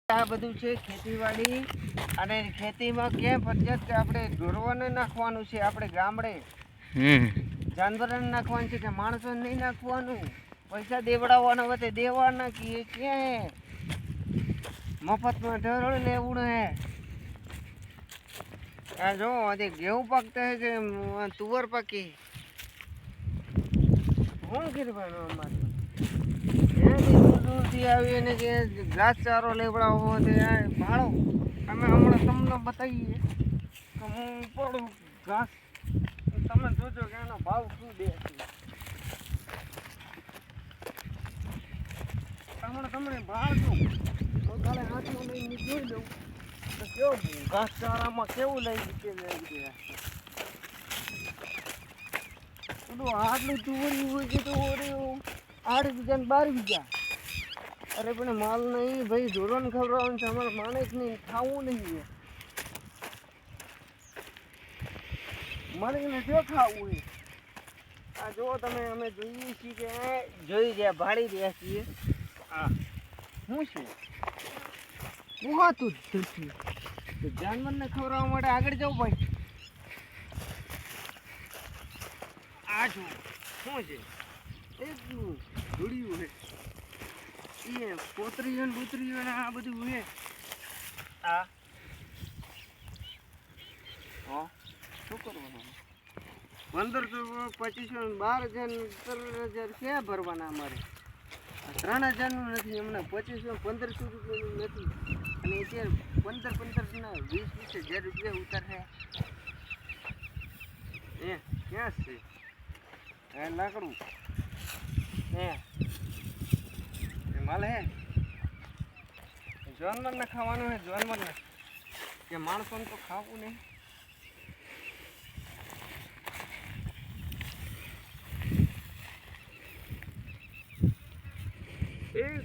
આ બધું છે ખેતીવાડી અને ખેતીમાં કેમ ફરજિયાત કે આપણે ઢોરવાને નાખવાનું છે, આપણે ગામડે જાનવરોને નાખવાનું છે કે માણસોને નહીં નાખવાનું. પૈસા દેવડાવવાના હોય તે દેવાના કે ક્યાં મફતમાં ઢોર લેવું હે. આ જો આજે ઘઉં પાકતા હે કે તુવર પાકી શું કરવાનું અમારે દૂરથી આવીને કે ઘાસ ચારો લેવડાવો તે ભાડો અમે હમણાં તમને બતાવીએ કે હું પડું ઘાસ, તમે જોજો કે એનો ભાવ શું દે છે. હમણાં તમને ભાવ દઉં તો કાલે હાથમાં લઈને જોઈ લઉં તો કેવું ઘાસ ચારામાં કેવું લઈ ગયા. આટલું તુવરી હોય છે તો 8 વીઘા ને 12 વીઘા. અરે પણ માલ નહીં ભાઈ, ઢોરોને ખવડાવવાનું છે, અમારે માણસ નહીં ખાવું નહીં. મને જો ખાવું હોય આ જો તમે અમે જોઈએ છીએ કે જોઈ રહ્યા ભાડી રહ્યા છીએ. હા શું છે ઉહાતું જ જાનવરને ખવડાવવા માટે આગળ જવું ભાઈ. આ જો શું છે એટલું ધૂળ્યું છે એ પોતરીઓ ને બુતરીઓ ને આ બધું છે. આ હા શું કરવાનું 1500 2500 12,000 ક્યાં ભરવાના અમારે? 3,000નું નથી હમણાં, 2500 1500 રૂપિયાનું નથી. અને અત્યારે 15 ના 20,000 રૂપિયા ઉતારશે. ક્યાં છે હે લાકડું હે માલ હે જાનવરને ખાવાનું હે, જાનવરને કે માણસોને તો ખાવું નહીં. એક